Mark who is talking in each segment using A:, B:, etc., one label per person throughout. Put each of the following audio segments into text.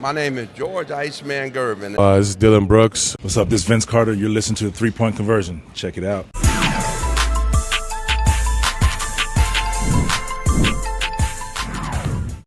A: My name is George Iceman Gervin.
B: This is Dylan Brooks. What's up? This is Vince Carter. You're listening to the 3-Point Conversion. Check it out.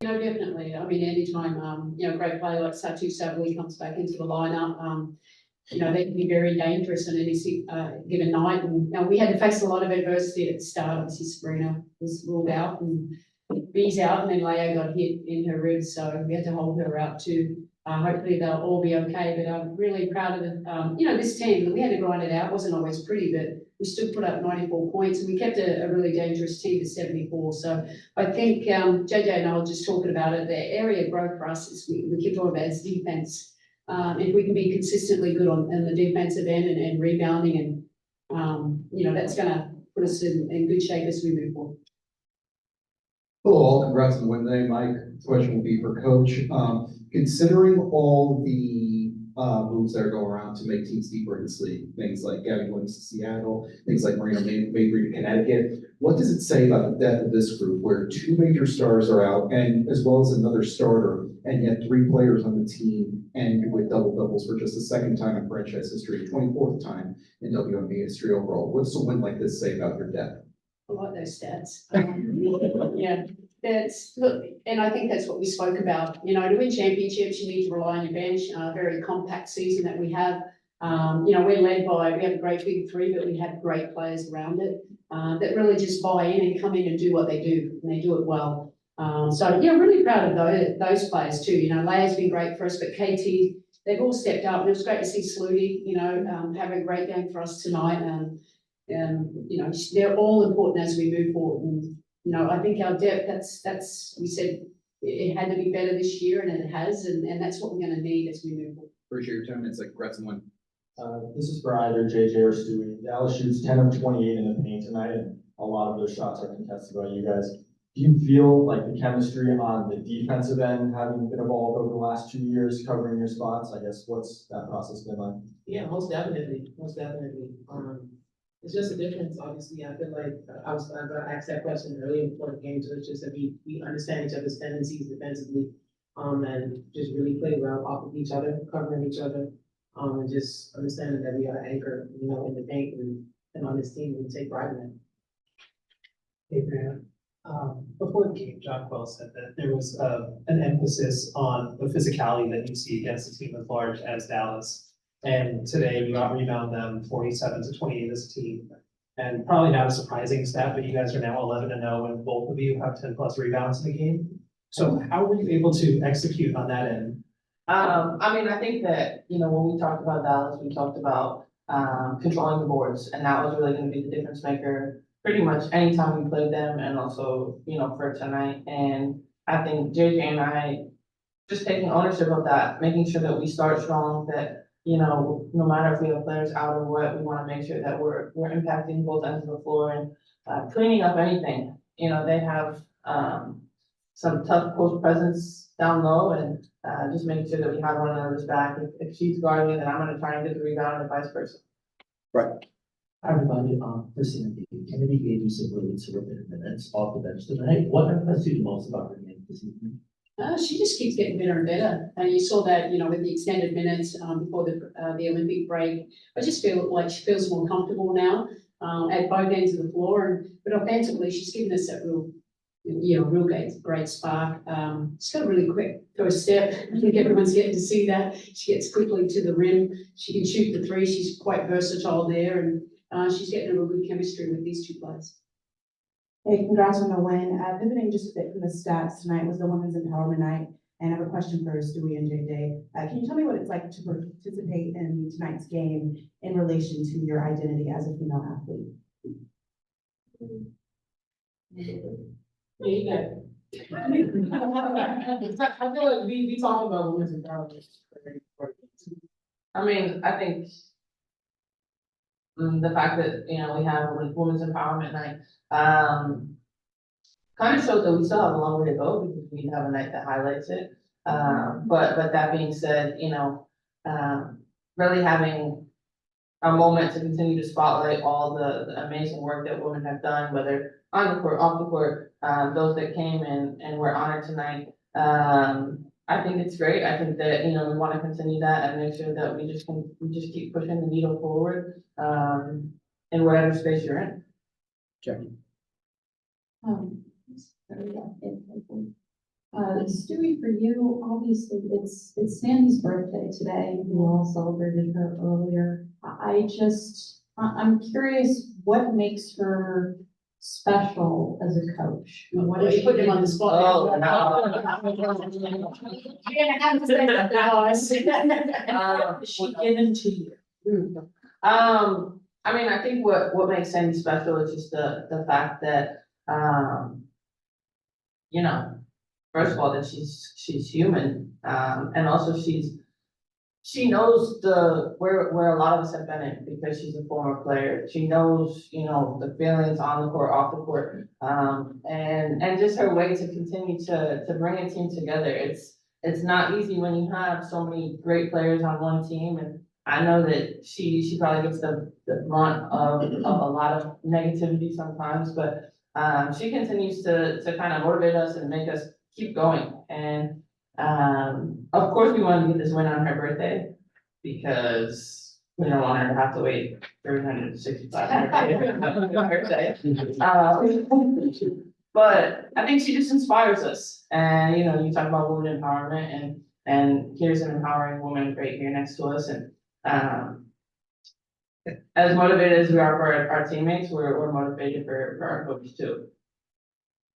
C: Definitely. I mean, anytime, a great player like Satu Savali comes back into the lineup, they can be very dangerous on any given night. And we had to face a lot of adversity at the start. Obviously, Sabrina was ruled out and B's out, and then Leo got hit in her ribs, so we had to hold her out too. Hopefully they'll all be okay, but I'm really proud of this team. We had to grind it out. It wasn't always pretty, but we still put up 94 points, and we kept a really dangerous team to 74. So I think JJ and I were just talking about it. The area of growth for us is we keep talking about is defense. If we can be consistently good on the defensive end and rebounding, and that's going to put us in good shape as we move forward.
D: Hello, all. Congrats on the win today. My question will be for Coach. Considering all the moves that are going around to make teams deeper in this league, things like Gabby Williams to Seattle, things like Marina Mabry to Connecticut, what does it say about the depth of this group where two major stars are out and as well as another starter, and yet three players on the team end with double doubles for just the second time in franchise history, 24th time in WNBA history overall? What's a win like this say about your depth?
C: I like those stats. Yeah, and I think that's what we spoke about. To win championships, you need to rely on your bench. Very compact season that we have. We're led by, we have a great big three, but we have great players around it that really just buy in and come in and do what they do, and they do it well. Really proud of those players too. Leia's been great for us, but KT, they've all stepped up, and it was great to see Sluty, have a great game for us tonight. They're all important as we move forward. And, I think our depth, that's, we said it had to be better this year, and it has, and that's what we're going to need as we move forward.
D: Appreciate your time. It's like congrats on one.
E: This is for either JJ or Stewie. Dallas shoots 10 of 28 in the paint tonight, and a lot of those shots are contested by you guys. Do you feel like the chemistry on the defensive end having been evolved over the last 2 years, covering your spots? I guess what's that process been like?
F: Yeah, most definitely, most definitely. It's just a difference, obviously. I feel like I was going to ask that question earlier before the game, so it's just that we understand each other's tendencies defensively, and just really play well off of each other, covering each other, and just understanding that we are an anchor, in the paint and on this team, we take pride in that.
G: Hey, Grant. Before the game, John Quell said that there was an emphasis on the physicality that you see against a team as large as Dallas. And today you out-rebound them 47-28 as a team. And probably not a surprising stat, but you guys are now 11-0 and both of you have 10 plus rebounds in the game. So how were you able to execute on that end?
F: I think that, when we talked about Dallas, we talked about controlling the boards, and that was really going to be the difference maker pretty much anytime we played them, and also, for tonight. And I think JJ and I just taking ownership of that, making sure that we start strong, that no matter if we have players out or what, we want to make sure that we're impacting both ends of the floor and cleaning up anything. They have some tough post presence down low, and just making sure that we have one another's back. If she's guarding, then I'm going to try and get the rebound, and vice versa.
D: Right.
H: Hi, everybody. For Cindy, Kennedy gave you some really terrific minutes off the bench tonight. What impressed you the most about her game this evening?
C: She just keeps getting better and better. And you saw that, with the extended minutes before the Olympic break. I just feel like she feels more comfortable now at both ends of the floor. But offensively, she's given us that real great spark. She's got a really quick first step. I think everyone's getting to see that. She gets quickly to the rim. She can shoot the three. She's quite versatile there, and she's getting a real good chemistry with these two players.
I: Hey, congrats on the win. Pivoting just a bit from the stats, tonight was the Women's Empowerment Night, and I have a question for Stewie and JJ. Can you tell me what it's like to participate in tonight's game in relation to your identity as a female athlete?
F: Yeah. I feel like we talk about women's empowerment. I think the fact that, we have Women's Empowerment Night, kind of shows that we still have a long way to go because we have a night that highlights it. But that being said, really having a moment to continue to spotlight all the amazing work that women have done, whether on the court, off the court, those that came and were honored tonight. I I think it's great. I think that, you know, we want to continue that and make sure that we just keep pushing the needle forward, in whatever space you're in.
J: Stewie, for you, obviously, it's Sandy's birthday today. You all celebrated her earlier. I'm curious, what makes her special as a coach? What
C: Well,
J: is
C: you put him on the spot.
F: Oh,
C: You're gonna have to say that, guys.
F: She given to you. I mean, I think what makes Sandy special is just the fact that, you know, first of all, that she's human, and also she knows where a lot of us have been in, because she's a former player. She knows, you know, the feelings on the court, off the court, and just her way to continue to bring a team together. It's not easy when you have so many great players on one team, and I know that she probably gets the brunt of a lot of negativity sometimes, but she continues to kind of motivate us and make us keep going. And of course, we want to get this win on her birthday, because we don't want her to have to wait 365 days on her birthday. But I think she just inspires us. And, you know, you talk about women empowerment, and here's an empowering woman right here next to us. And as motivated as we are for our teammates, we're motivated for our coach too.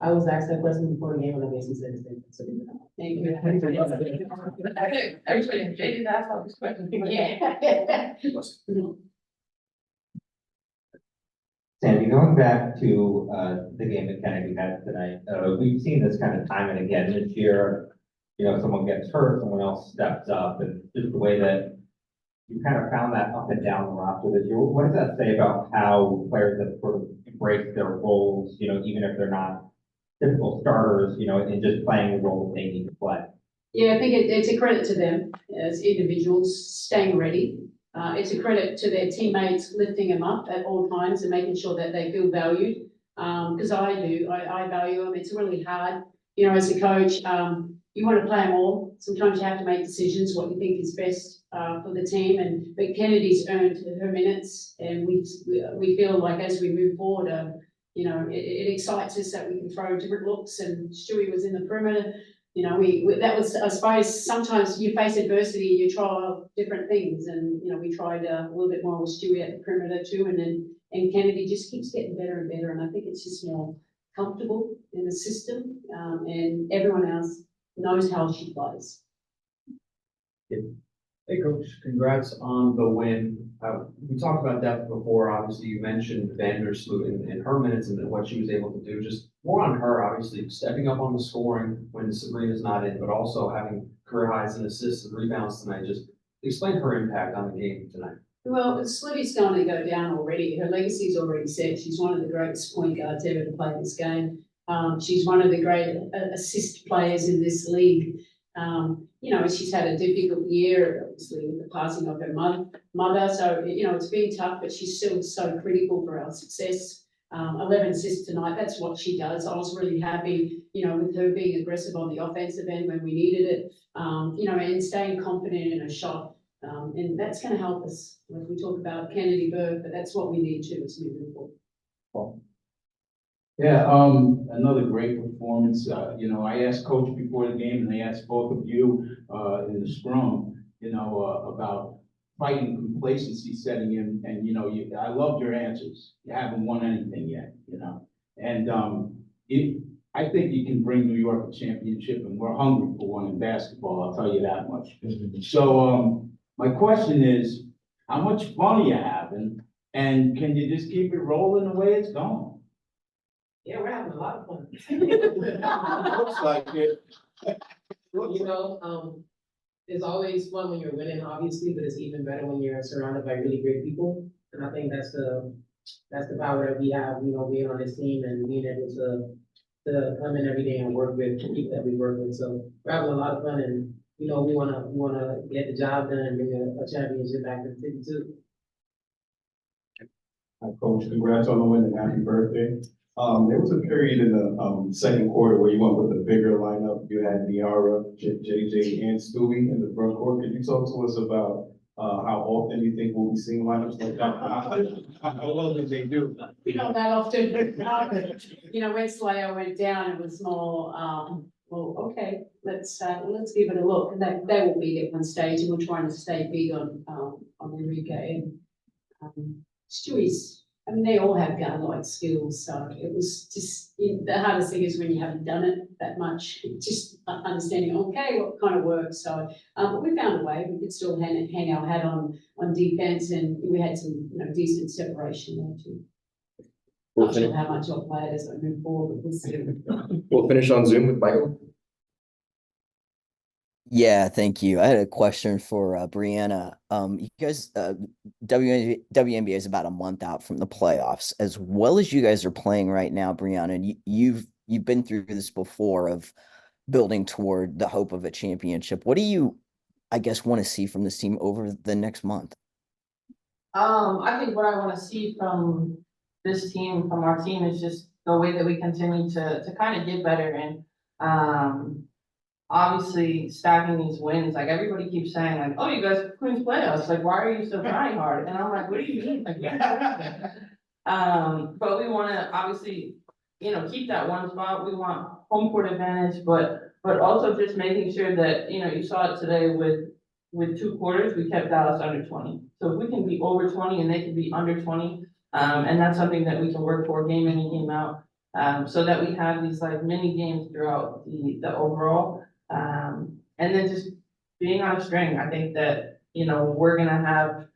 K: I was asked that question before the game, and I basically said the same thing, so you know.
C: Thank you.
F: Everybody, Jay did ask all these questions.
L: Sandy, going back to the game that Kennedy had tonight, we've seen this kind of time and again this year. You know, someone gets hurt, someone else steps up, and just the way that you kind of found that up and down the roster this year. What does that say about how players have sort of embraced their roles, you know, even if they're not typical starters, you know, and just playing the role they need to play?
C: Yeah, I think it's a credit to them as individuals, staying ready. It's a credit to their teammates, lifting them up at all times and making sure that they feel valued. Because I value them. It's really hard, you know, as a coach. You want to play them all. Sometimes you have to make decisions what you think is best for the team. But Kennedy's earned her minutes, and we feel like as we move forward, you know, it excites us that we can throw different looks. And Stewie was in the perimeter. You know, that was, I suppose, sometimes you face adversity, you try different things, and you know, we tried a little bit more with Stewie at the perimeter too, and Kennedy just keeps getting better and better, and I think it's just more comfortable in the system, and everyone else knows how she plays.
M: Hey, Coach, congrats on the win. We talked about depth before. Obviously, you mentioned Vandersloot and her minutes and what she was able to do. Just more on her, obviously, stepping up on the scoring when Sabrina's not in, but also having career highs in assists and rebounds tonight. Just explain her impact on the game tonight.
C: Well, Slivvy's going to go down already. Her legacy's already set. She's one of the greatest point guards ever to play this game. She's one of the great assist players in this league. You know, she's had a difficult year, obviously, with the passing of her mother. So, you know, it's been tough, but she's still so critical for our success. 11 assists tonight, that's what she does. I was really happy, you know, with her being aggressive on the offensive end when we needed it, you know, and staying confident in her shot. And that's going to help us when we talk about Kennedy Burke, but that's what we need to as we move forward.
N: Yeah, another great performance. You know, I asked Coach before the game, and I asked both of you in the scrum, you know, about fighting complacency setting in. And, you know, I loved your answers. You haven't won anything yet, you know. And I think you can bring New York a championship, and we're hungry for one in basketball, I'll tell you that much. So my question is, how much fun are you having? And can you just keep it rolling the way it's going?
K: Yeah, we're having a lot of fun.
N: Looks like it.
K: You know, it's always fun when you're winning, obviously, but it's even better when you're surrounded by really great people. And I think that's the power that we have, you know, being on this team and being able to come in every day and work with the people that we work with. So we're having a lot of fun, and you know, we wanna get the job done and bring a championship back to the city too.
N: Coach, congrats on the win and happy birthday.
E: There was a period in the, second quarter where you went with a bigger lineup. You had Niara, JJ, and Stewie in the front court. Could you talk to us about, how often you think we'll be seeing lineups like that? How well do they do?
C: Not that often. You know, when Slayer went down, it was more, well, okay, let's give it a look. And they will be at one stage, and we're trying to stay big on Enrique and, Stewie's. I mean, they all have gun-like skills, so it was just, the hardest thing is when you haven't done it that much, just understanding, okay, what kind of works, so, but we found a way, we could still hang our hat on defense, and we had some, decent separation there too. Not sure how much I'll play it as I move forward, but we'll see.
O: We'll finish on Zoom with Michael.
P: Yeah, thank you. I had a question for Brianna. You guys, WNBA is about a month out from the playoffs. As well as you guys are playing right now, Brianna, you've been through this before of building toward the hope of a championship. What do you, I guess, want to see from this team over the next month?
F: I think what I want to see from this team, from our team, is just the way that we continue to kind of get better and, obviously stacking these wins, like everybody keeps saying like, oh, you guys are Queens playoffs, like, why are you so trying hard? And I'm like, what do you mean? Like, but we want to obviously, keep that one spot. We want home court advantage, but also just making sure that, you saw it today with 2 quarters, we kept Dallas under 20. So if we can be over 20 and they can be under 20, and that's something that we can work for game in and game out, so that we have these like mini games throughout the overall. And then just being on a string, I think that, we're gonna have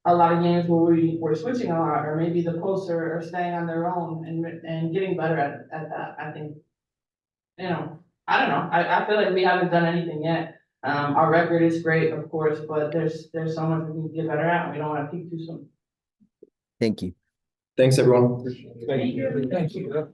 F: a lot of games where we're switching a lot, or maybe the posts are staying on their own and getting better at that. I think, I don't know. I feel like we haven't done anything yet. Our record is great, of course, but there's so much we can get better at, and we don't want to peak too soon.
P: Thank you.
O: Thanks, everyone.
E: Thank you.